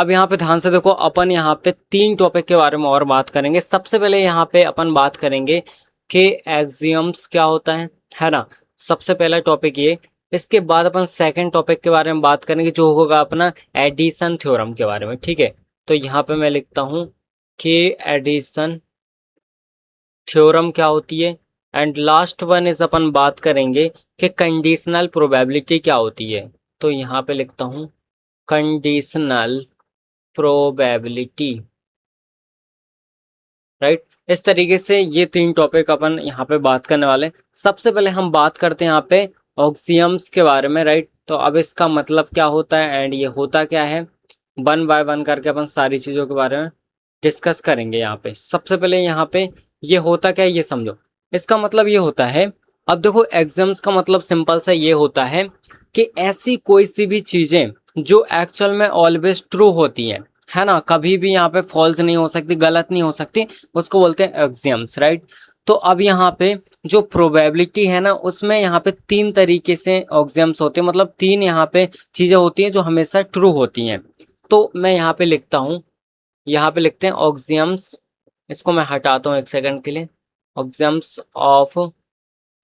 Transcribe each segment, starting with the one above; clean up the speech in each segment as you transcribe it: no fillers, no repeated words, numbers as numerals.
अब यहाँ पे ध्यान से देखो, अपन यहाँ पे 3 टॉपिक के बारे में और बात करेंगे। सबसे पहले यहाँ पे अपन बात करेंगे कि एक्सियम्स क्या होता है ना। सबसे पहला टॉपिक ये। इसके बाद अपन सेकंड टॉपिक के बारे में बात करेंगे जो होगा अपना एडिशन थ्योरम के बारे में, ठीक है। तो यहाँ पे मैं लिखता हूँ कि एडिशन थ्योरम क्या होती है। एंड लास्ट वन इज अपन बात करेंगे कि कंडीशनल प्रोबेबिलिटी क्या होती है। तो यहाँ पे लिखता हूँ कंडीशनल प्रोबेबिलिटी, राइट। इस तरीके से ये 3 टॉपिक अपन यहाँ पे बात करने वाले हैं। सबसे पहले हम बात करते हैं यहाँ पे ऑक्सियम्स के बारे में, राइट। तो अब इसका मतलब क्या होता है एंड ये होता क्या है, 1 बाय 1 करके अपन सारी चीज़ों के बारे में डिस्कस करेंगे यहाँ पे। सबसे पहले यहाँ पे ये होता क्या है ये समझो। इसका मतलब ये होता है, अब देखो एग्जाम्स का मतलब सिंपल सा ये होता है कि ऐसी कोई सी भी चीज़ें जो एक्चुअल में ऑलवेज ट्रू होती है ना, कभी भी यहाँ पे फॉल्स नहीं हो सकती, गलत नहीं हो सकती, उसको बोलते हैं एक्सियम्स, राइट। तो अब यहाँ पे जो प्रोबेबिलिटी है ना, उसमें यहाँ पे 3 तरीके से एक्सियम्स होते हैं, मतलब 3 यहाँ पे चीज़ें होती हैं जो हमेशा ट्रू होती हैं। तो मैं यहाँ पे लिखता हूँ, यहाँ पे लिखते हैं एक्सियम्स, इसको मैं हटाता हूँ एक सेकंड के लिए। Axioms of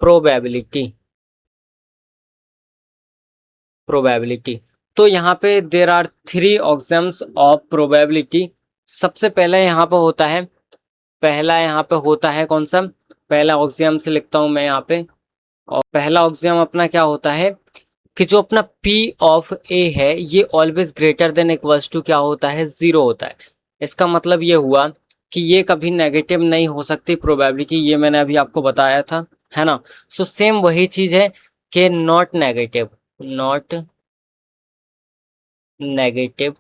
probability, probability. तो यहाँ पे there are 3 axioms of probability. सबसे पहला यहाँ पे होता है, पहला यहाँ पे होता है कौन सा, पहला ऑक्सियम से लिखता हूँ मैं यहाँ पे। और पहला ऑक्सियम अपना क्या होता है कि जो अपना P ऑफ A है ये always greater than equals to क्या होता है, 0 होता है। इसका मतलब ये हुआ कि ये कभी नेगेटिव नहीं हो सकती प्रोबेबिलिटी, ये मैंने अभी आपको बताया था, है ना। सो सेम वही चीज है कि नॉट नेगेटिव, नॉट नेगेटिव,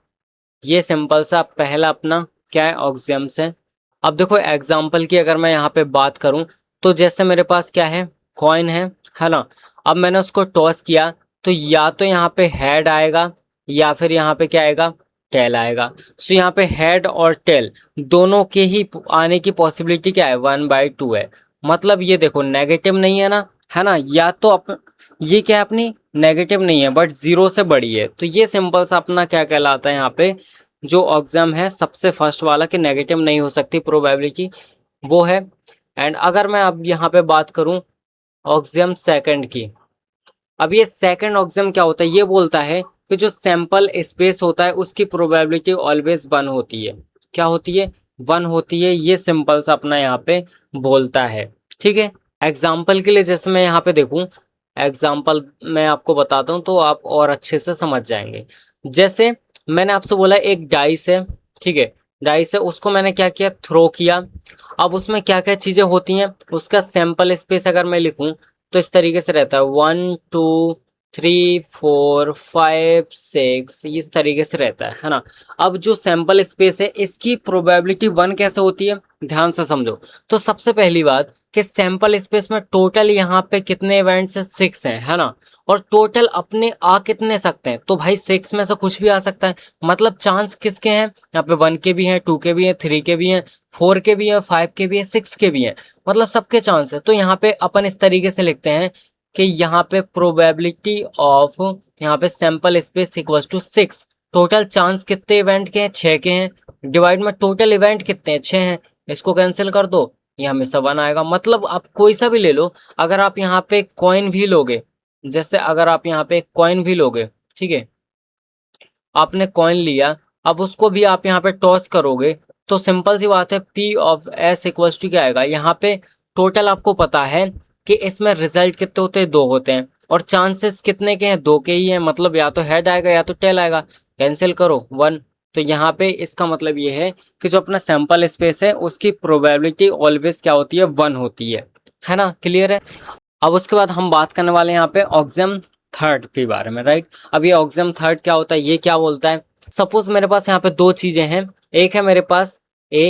ये सिंपल सा पहला अपना क्या है, ऑक्सियम्स है। अब देखो एग्जाम्पल की अगर मैं यहाँ पे बात करूँ, तो जैसे मेरे पास क्या है, कॉइन है ना। अब मैंने उसको टॉस किया तो या तो यहाँ पे हेड आएगा या फिर यहाँ पे क्या आएगा, टेल आएगा। सो यहाँ पे हेड और टेल दोनों के ही आने की पॉसिबिलिटी क्या है, 1/2 है। मतलब ये देखो नेगेटिव नहीं है ना, है ना। या तो ये क्या है अपनी नेगेटिव नहीं है बट 0 से बड़ी है। तो ये सिंपल सा अपना क्या कहलाता है यहाँ पे, जो ऑक्सियम है सबसे फर्स्ट वाला कि नेगेटिव नहीं हो सकती प्रोबेबिलिटी, वो है। एंड अगर मैं अब यहाँ पे बात करूँ ऑक्सियम सेकंड की, अब ये सेकंड ऑक्सियम क्या होता है, ये बोलता है कि जो सैंपल स्पेस होता है उसकी प्रोबेबिलिटी ऑलवेज 1 होती है। क्या होती है, 1 होती है। ये सिंपल सा अपना यहाँ पे बोलता है, ठीक है। एग्जाम्पल के लिए जैसे मैं यहाँ पे देखूँ, एग्जाम्पल मैं आपको बताता हूँ तो आप और अच्छे से समझ जाएंगे। जैसे मैंने आपसे बोला एक डाइस है, ठीक है। डाइस है, उसको मैंने क्या किया, थ्रो किया। अब उसमें क्या क्या चीज़ें होती हैं, उसका सैंपल स्पेस अगर मैं लिखूँ तो इस तरीके से रहता है, 1 2 3 4 5 6, इस तरीके से रहता है ना। अब जो सैंपल स्पेस है इसकी प्रोबेबिलिटी 1 कैसे होती है, ध्यान से समझो। तो सबसे पहली बात कि सैंपल स्पेस में टोटल यहाँ पे कितने इवेंट्स है, 6 हैं, है ना। और टोटल अपने आ कितने सकते हैं, तो भाई 6 में से कुछ भी आ सकता है। मतलब चांस किसके हैं यहाँ पे, 1 के भी हैं, 2 के भी हैं, 3 के भी हैं, 4 के भी हैं, 5 के भी हैं, 6 के भी हैं, मतलब सबके चांस है। तो यहाँ पे अपन इस तरीके से लिखते हैं कि यहाँ पे प्रोबेबिलिटी ऑफ यहाँ पे sample space equals to 6। Total chance कितने इवेंट के हैं, 6 के हैं, डिवाइड में टोटल इवेंट कितने हैं, 6 हैं। इसको कैंसिल कर दो, ये हमेशा 1 आएगा। मतलब आप कोई सा भी ले लो, अगर आप यहाँ पे कॉइन भी लोगे, जैसे अगर आप यहाँ पे कॉइन भी लोगे, ठीक है, आपने कॉइन लिया, अब उसको भी आप यहाँ पे टॉस करोगे तो सिंपल सी बात है P of S equals to क्या आएगा, यहाँ पे टोटल आपको पता है कि इसमें रिजल्ट कितने होते हैं, 2 होते हैं। और चांसेस कितने के हैं, 2 के ही हैं। मतलब या तो हेड आएगा या तो टेल आएगा, कैंसिल करो 1। तो यहाँ पे इसका मतलब ये है कि जो अपना सैंपल स्पेस है उसकी प्रोबेबिलिटी ऑलवेज क्या होती है, 1 होती है ना। क्लियर है। अब उसके बाद हम बात करने वाले हैं यहाँ पे ऑक्सियम थर्ड के बारे में, राइट। अब ये ऑक्सियम थर्ड क्या होता है, ये क्या बोलता है, सपोज मेरे पास यहाँ पे 2 चीजें हैं, एक है मेरे पास A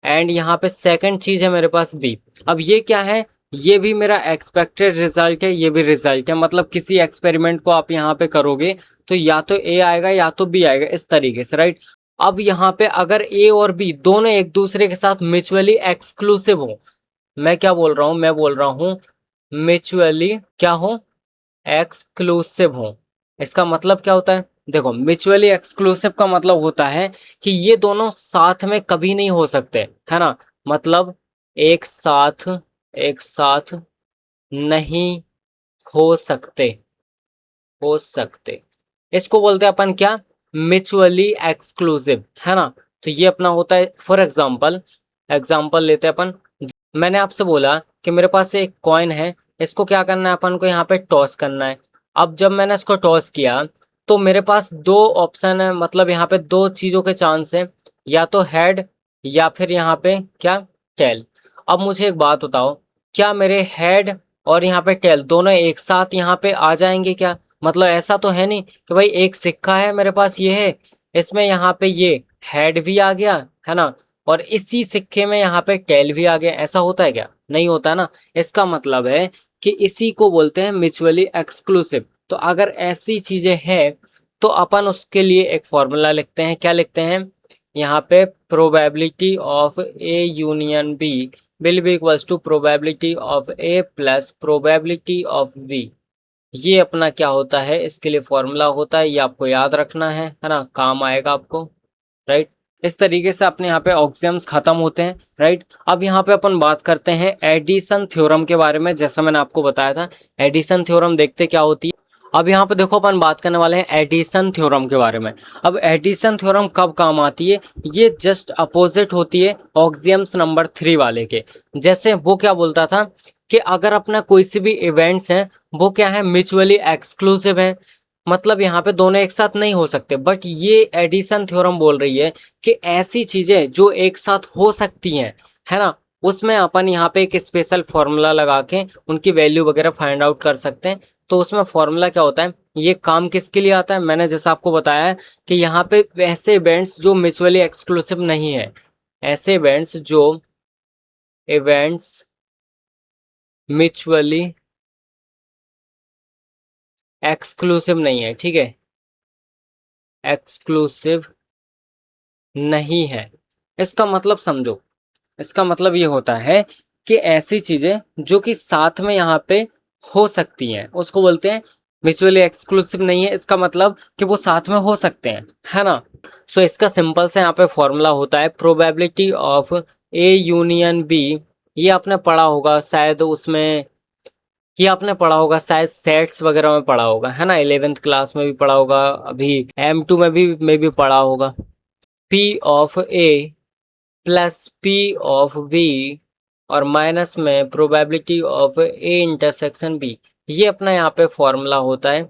एंड यहाँ पे सेकंड चीज है मेरे पास B। अब ये क्या है, ये भी मेरा एक्सपेक्टेड रिजल्ट है, ये भी रिजल्ट है। मतलब किसी एक्सपेरिमेंट को आप यहाँ पे करोगे तो या तो A आएगा या तो B आएगा, इस तरीके से, राइट। अब यहाँ पे अगर A और B दोनों एक दूसरे के साथ म्यूचुअली एक्सक्लूसिव हो, मैं क्या बोल रहा हूँ, मैं बोल रहा हूँ म्यूचुअली क्या हो, एक्सक्लूसिव हो। इसका मतलब क्या होता है, देखो म्यूचुअली एक्सक्लूसिव का मतलब होता है कि ये दोनों साथ में कभी नहीं हो सकते, है ना। मतलब एक साथ एक साथ नहीं हो सकते, हो सकते, इसको बोलते हैं अपन क्या, म्यूचुअली एक्सक्लूसिव, है ना। तो ये अपना होता है, फॉर एग्जाम्पल एग्जाम्पल लेते हैं अपन। मैंने आपसे बोला कि मेरे पास एक कॉइन है, इसको क्या करना है अपन को, यहाँ पे टॉस करना है। अब जब मैंने इसको टॉस किया तो मेरे पास दो ऑप्शन है, मतलब यहाँ पे दो चीजों के चांस है, या तो हेड या फिर यहाँ पे क्या, टेल। अब मुझे एक बात बताओ, क्या मेरे हेड और यहाँ पे टेल दोनों एक साथ यहाँ पे आ जाएंगे क्या? मतलब ऐसा तो है नहीं कि भाई एक सिक्का है मेरे पास, ये है, इसमें यहाँ पे ये हेड भी आ गया, है ना, और इसी सिक्के में यहाँ पे टेल भी आ गया, ऐसा होता है क्या? नहीं होता ना। इसका मतलब है कि इसी को बोलते हैं म्यूचुअली एक्सक्लूसिव। तो अगर ऐसी चीजें हैं तो अपन उसके लिए एक फॉर्मूला लिखते हैं, क्या लिखते हैं यहाँ पे, probability of A union B will be equals to probability of A plus probability of B. ये अपना क्या होता है, इसके लिए फॉर्मूला होता है, ये आपको याद रखना है ना, काम आएगा आपको, राइट। इस तरीके से अपने यहाँ पे ऑक्सियम्स खत्म होते हैं, राइट। अब यहाँ पे अपन बात करते हैं एडिशन थ्योरम के बारे में, जैसा मैंने आपको बताया था। एडिशन थ्योरम देखते क्या होती है। अब यहाँ पे देखो अपन बात करने वाले हैं एडिशन थ्योरम के बारे में। अब एडिशन थ्योरम कब काम आती है, ये जस्ट अपोजिट होती है ऑक्सियम्स नंबर 3 वाले के। जैसे वो क्या बोलता था कि अगर अपना कोई सी भी इवेंट्स हैं वो क्या है, म्यूचुअली एक्सक्लूसिव है, मतलब यहाँ पे दोनों एक साथ नहीं हो सकते। बट ये एडिशन थ्योरम बोल रही है कि ऐसी चीजें जो एक साथ हो सकती हैं, है ना, उसमें अपन यहाँ पे एक स्पेशल फॉर्मूला लगा के उनकी वैल्यू वगैरह फाइंड आउट कर सकते हैं। तो उसमें फॉर्मूला क्या होता है, ये काम किसके लिए आता है, मैंने जैसा आपको बताया है कि यहाँ पे ऐसे इवेंट्स जो म्यूचुअली एक्सक्लूसिव नहीं है, ऐसे इवेंट्स म्यूचुअली एक्सक्लूसिव नहीं है, ठीक है, एक्सक्लूसिव नहीं है। इसका मतलब समझो, इसका मतलब ये होता है कि ऐसी चीजें जो कि साथ में यहाँ पे हो सकती हैं उसको बोलते हैं म्यूचुअली एक्सक्लूसिव नहीं है। इसका मतलब कि वो साथ में हो सकते हैं, है ना। सो इसका सिंपल से यहाँ पे फॉर्मूला होता है probability of A union B. ये आपने पढ़ा होगा शायद उसमें, ये आपने पढ़ा होगा शायद सेट्स वगैरह में पढ़ा होगा, है ना, 11th क्लास में भी पढ़ा होगा, अभी M2 में भी पढ़ा होगा। P of A plus P of V और माइनस में probability of A intersection B, ये अपना यहाँ पे फॉर्मूला होता है।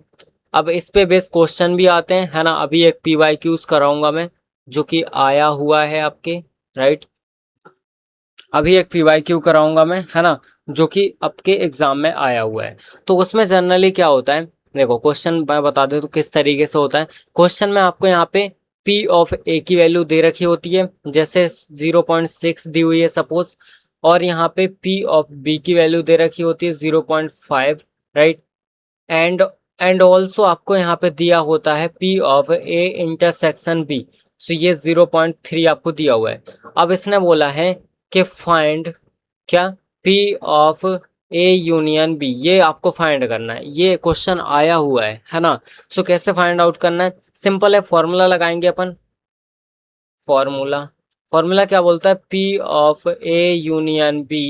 अब इस पे बेस क्वेश्चन भी आते हैं, है ना। अभी एक PYQs कराऊंगा मैं जो कि आया हुआ है आपके, राइट। अभी एक PYQ कराऊंगा मैं, है ना, जो कि आपके एग्जाम में आया हुआ है। तो उसमें जनरली क्या होता है, देखो क्वेश्चन मैं बता दूं तो किस तरीके से होता है। क्वेश्चन में आपको यहाँ पे P ऑफ A की वैल्यू दे रखी होती है, जैसे 0.6 दी हुई है सपोज, और यहाँ पे P ऑफ B की वैल्यू दे रखी होती है 0.5, राइट। एंड एंड ऑल्सो आपको यहाँ पे दिया होता है P of A intersection B। सो ये 0.3 आपको दिया हुआ है। अब इसने बोला है कि फाइंड क्या, P of A union B, ये आपको फाइंड करना है, ये क्वेश्चन आया हुआ है ना। सो कैसे फाइंड आउट करना है, सिंपल है, फॉर्मूला लगाएंगे अपन। फॉर्मूला फॉर्मूला क्या बोलता है, P of A union B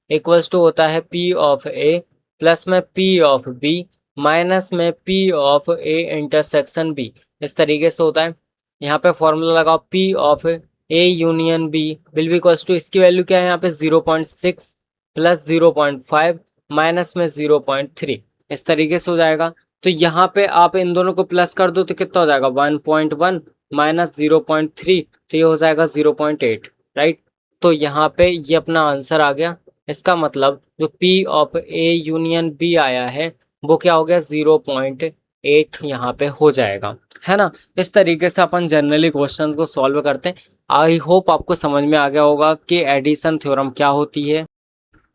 equals to होता है P ऑफ A प्लस में P ऑफ B माइनस में P of A intersection B। इस तरीके से होता है। यहाँ पे फॉर्मूला लगाओ, P of A union B will be equals to, इसकी वैल्यू क्या है यहाँ पे 0.6 प्लस 0.5 माइनस में 0.3, इस तरीके से हो जाएगा। तो यहाँ पे आप इन दोनों को प्लस कर दो तो कितना हो जाएगा, 1.1 माइनस 0.3, तो ये हो जाएगा 0.8, राइट। तो यहाँ पे ये अपना आंसर आ गया। इसका मतलब जो P of A union B आया है वो क्या हो गया, 0.8 यहाँ पे हो जाएगा, है ना। इस तरीके से अपन जनरली क्वेश्चन को सॉल्व करते हैं। आई होप आपको समझ में आ गया होगा कि एडिशन थ्योरम क्या होती है।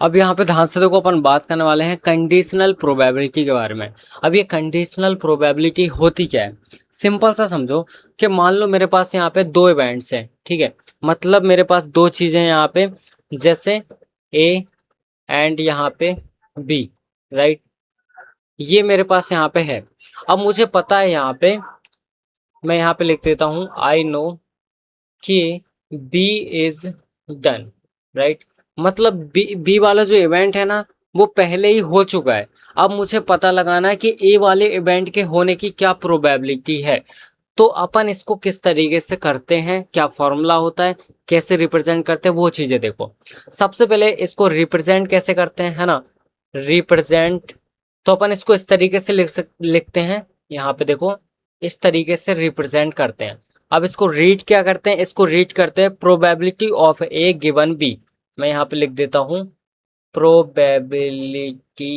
अब यहाँ पे ध्यान से देखो, अपन बात करने वाले हैं कंडीशनल प्रोबेबिलिटी के बारे में। अब ये कंडीशनल प्रोबेबिलिटी होती क्या है, सिंपल सा समझो कि मान लो मेरे पास यहाँ पे दो इवेंट्स हैं, ठीक है, मतलब मेरे पास दो चीजें हैं यहाँ पे, जैसे ए एंड यहाँ पे बी, राइट। ये मेरे पास यहाँ पे है। अब मुझे पता है यहाँ पे मैं यहाँ पे लिख देता हूँ आई नो कि बी इज डन, राइट। मतलब बी वाला जो इवेंट है ना वो पहले ही हो चुका है। अब मुझे पता लगाना है कि ए वाले इवेंट के होने की क्या प्रोबेबिलिटी है। तो अपन इसको किस तरीके से करते हैं, क्या फॉर्मूला होता है, कैसे रिप्रेजेंट करते हैं, वो चीजें देखो। सबसे पहले इसको रिप्रेजेंट कैसे करते हैं, है ना। रिप्रेजेंट, तो अपन इसको इस तरीके से लिखते हैं। यहाँ पे देखो, इस तरीके से रिप्रेजेंट करते हैं। अब इसको रीड क्या करते हैं, इसको रीड करते हैं probability of A given B. मैं यहाँ पे लिख देता हूँ probability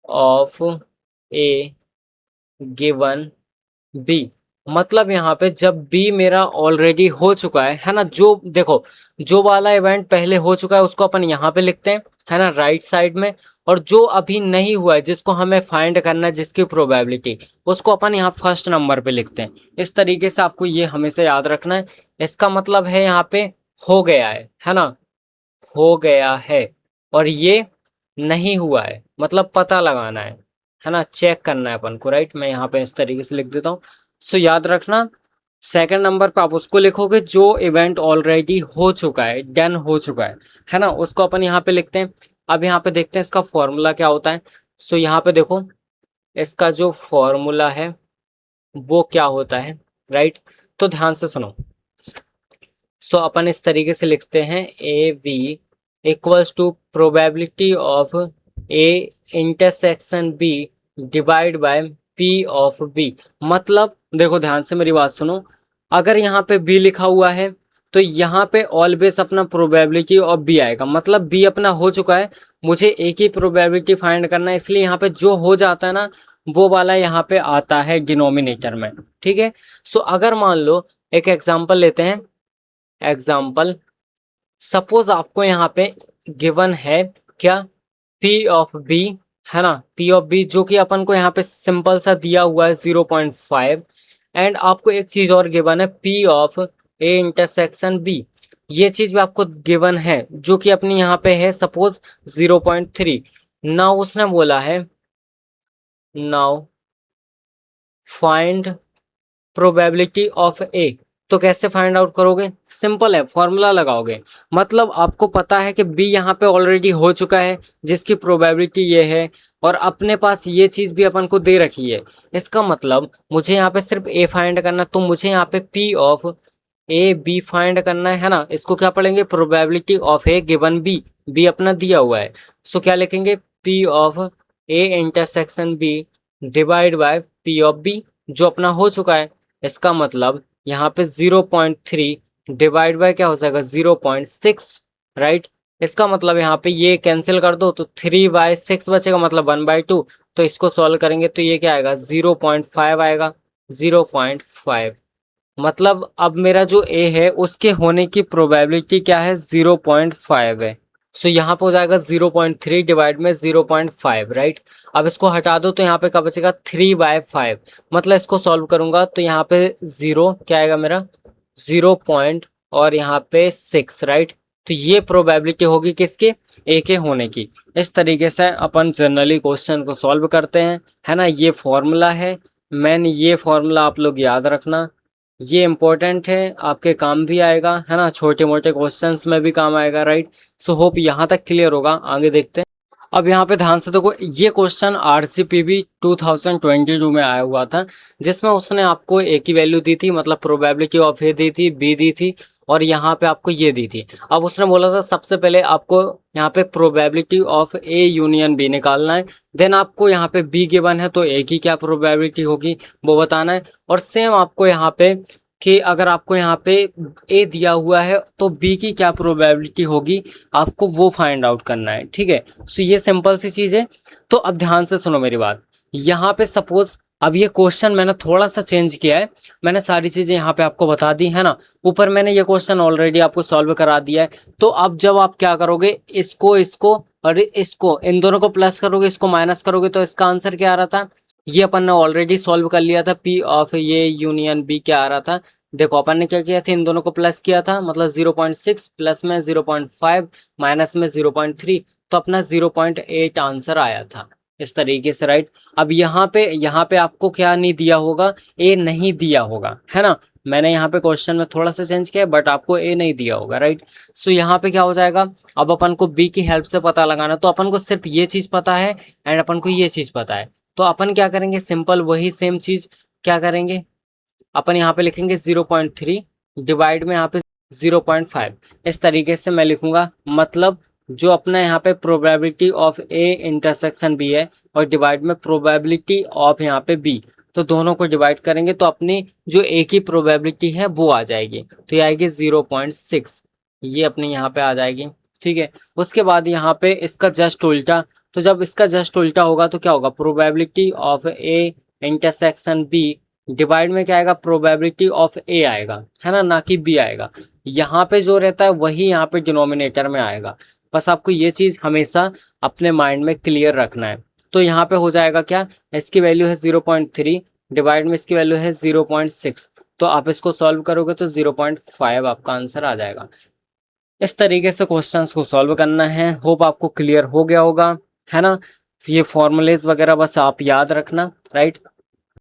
of A given B. मतलब यहाँ पे जब बी मेरा ऑलरेडी हो चुका है ना, जो देखो जो वाला इवेंट पहले हो चुका है उसको अपन यहाँ पे लिखते हैं, है ना, राइट साइड में। और जो अभी नहीं हुआ है जिसको हमें फाइंड करना है, जिसकी प्रोबेबिलिटी, उसको अपन यहाँ फर्स्ट नंबर पे लिखते हैं। इस तरीके से आपको ये हमेशा याद रखना है। इसका मतलब है यहाँ पे हो गया है ना, हो गया है। और ये नहीं हुआ है, मतलब पता लगाना है ना, चेक करना है अपन को, राइट। मैं यहाँ पे इस तरीके से लिख देता हूँ। सो याद रखना, सेकंड नंबर पे आप उसको लिखोगे जो इवेंट ऑलरेडी हो चुका है, डन हो चुका है ना, उसको अपन यहाँ पे लिखते हैं। अब यहाँ पे देखते हैं इसका फॉर्मूला क्या होता है। सो यहाँ पे देखो, इसका जो फॉर्मूला है वो क्या होता है, राइट। तो ध्यान से सुनो। सो अपन इस तरीके से लिखते हैं A V equals to probability of A intersection B divide by P of B. मतलब देखो ध्यान से मेरी बात सुनो, अगर यहाँ पे बी लिखा हुआ है तो यहाँ पे ऑलवेज अपना प्रोबेबिलिटी ऑफ बी आएगा। मतलब बी अपना हो चुका है, मुझे एक ही प्रोबेबिलिटी फाइंड करना है, इसलिए यहाँ पे जो हो जाता है ना वो वाला यहाँ पे आता है डिनोमिनेटर में, ठीक है। सो अगर मान लो एक एग्जांपल लेते हैं। एग्जाम्पल, सपोज आपको यहाँ पे गिवन है क्या, पी ऑफ बी, है ना, पी ऑफ बी जो कि अपन को यहाँ पे सिंपल सा दिया हुआ है 0.5। एंड आपको एक चीज और गिवन है P of A intersection B. ये चीज भी आपको गिवन है जो कि अपनी यहाँ पे है सपोज 0.3। नाउ उसने बोला है नाउ फाइंड प्रोबेबिलिटी ऑफ ए। तो कैसे फाइंड आउट करोगे, सिंपल है, फॉर्मूला लगाओगे। मतलब आपको पता है कि बी यहाँ पे ऑलरेडी हो चुका है जिसकी प्रोबेबिलिटी ये है, और अपने पास ये चीज भी अपन को दे रखी है। इसका मतलब मुझे यहाँ पे सिर्फ ए फाइंड करना, तो मुझे यहाँ पे P of A B find करना है ना। इसको क्या पढ़ेंगे, probability of A given B. B अपना दिया हुआ है, सो क्या लिखेंगे, P of A intersection B divide by P of B जो अपना हो चुका है। इसका मतलब यहाँ पे 0.3 डिवाइड बाय क्या हो जाएगा 0.6, राइट। इसका मतलब यहाँ पे ये कैंसिल कर दो तो 3/6 बचेगा, मतलब 1/2। तो इसको सॉल्व करेंगे तो ये क्या आएगा 0.5 आएगा, 0.5। मतलब अब मेरा जो ए है उसके होने की प्रोबेबिलिटी क्या है 0.5 है। सो यहाँ पे हो जाएगा 0.3 डिवाइड में 0.5, राइट। अब इसको हटा दो तो यहाँ पे क्या बचेगा 3/5। मतलब इसको सॉल्व करूंगा तो यहाँ पे 0 क्या आएगा मेरा 0 पॉइंट और यहाँ पे 6, राइट। तो ये प्रोबेबिलिटी होगी किसके, ए के होने की। इस तरीके से अपन जनरली क्वेश्चन को सॉल्व करते हैं, है ना। ये फॉर्मूला है, मैंने ये फॉर्मूला आप लोग याद रखना, ये इम्पोर्टेंट है, आपके काम भी आएगा, है ना, छोटे मोटे क्वेश्चंस में भी काम आएगा, राइट। सो होप यहाँ तक क्लियर होगा, आगे देखते हैं। अब यहाँ पे ध्यान से देखो, ये क्वेश्चन RCPB 2022 में आया हुआ था, जिसमें उसने आपको ए की वैल्यू दी थी, मतलब प्रोबेबिलिटी ऑफ ए दी थी, बी दी थी, और यहाँ पे आपको ये दी थी। अब उसने बोला था सबसे पहले आपको यहाँ पे probability of A union B निकालना है। देन आपको यहाँ पे बी गिवन है तो ए की क्या प्रोबेबिलिटी होगी वो बताना है। और सेम आपको यहाँ पे कि अगर आपको यहाँ पे ए दिया हुआ है तो बी की क्या प्रोबेबिलिटी होगी आपको वो फाइंड आउट करना है, ठीक है। सो ये सिंपल सी चीज है। तो अब ध्यान से सुनो मेरी बात। यहाँ पे सपोज अब ये क्वेश्चन मैंने थोड़ा सा चेंज किया है, मैंने सारी चीजें यहाँ पे आपको बता दी है ना। ऊपर मैंने ये क्वेश्चन ऑलरेडी आपको सॉल्व करा दिया है। तो अब जब आप क्या करोगे, इसको इसको और इसको, इन दोनों को प्लस करोगे, इसको माइनस करोगे, तो इसका आंसर क्या आ रहा था, ये अपन ने ऑलरेडी सॉल्व कर लिया था। पी ऑफ ये यूनियन बी क्या आ रहा था, देखो अपन ने क्या किया था, इन दोनों को प्लस किया था, मतलब 0.6 प्लस में 0.5 माइनस में 0.3, तो अपना 0.8 आंसर आया था। इस तरीके से, राइट। अब यहाँ पे आपको क्या नहीं दिया होगा, ए नहीं दिया होगा, है ना। मैंने यहाँ पे क्वेश्चन में थोड़ा सा चेंज किया बट आपको ए नहीं दिया होगा, राइट। सो यहाँ पे क्या हो जाएगा, अब अपन को बी की हेल्प से पता लगाना, तो अपन को सिर्फ ये चीज पता है एंड अपन को ये चीज पता है, तो अपन क्या करेंगे, सिंपल वही सेम चीज क्या करेंगे, अपन यहाँ पे लिखेंगे 0.3 डिवाइड में यहाँ पे 0.5, इस तरीके से मैं लिखूंगा। मतलब जो अपना यहाँ पे probability of A intersection B है और डिवाइड में प्रोबेबिलिटी ऑफ यहाँ पे बी, तो दोनों को डिवाइड करेंगे तो अपनी जो ए की प्रोबेबिलिटी है वो आ जाएगी, तो ये आएगी 0.6, ये अपनी यहाँ पे आ जाएगी, ठीक है। उसके बाद यहाँ पे इसका जस्ट उल्टा, तो जब इसका जस्ट उल्टा होगा तो क्या होगा, probability of A intersection B divide में क्या आएगा, प्रोबेबिलिटी ऑफ ए आएगा, है ना कि बी आएगा। यहाँ पे जो रहता है वही यहाँ पे डिनोमिनेटर में आएगा, बस आपको ये चीज हमेशा अपने माइंड में क्लियर रखना है। तो यहाँ पे हो जाएगा क्या, इसकी वैल्यू है 0.3 डिवाइड में इसकी वैल्यू है 0.6, तो आप इसको सॉल्व करोगे तो 0.5 आपका आंसर आ जाएगा। इस तरीके से क्वेश्चंस को सॉल्व करना है। होप आपको क्लियर हो गया होगा, है ना। ये फॉर्मूलेज वगैरह बस आप याद रखना, राइट।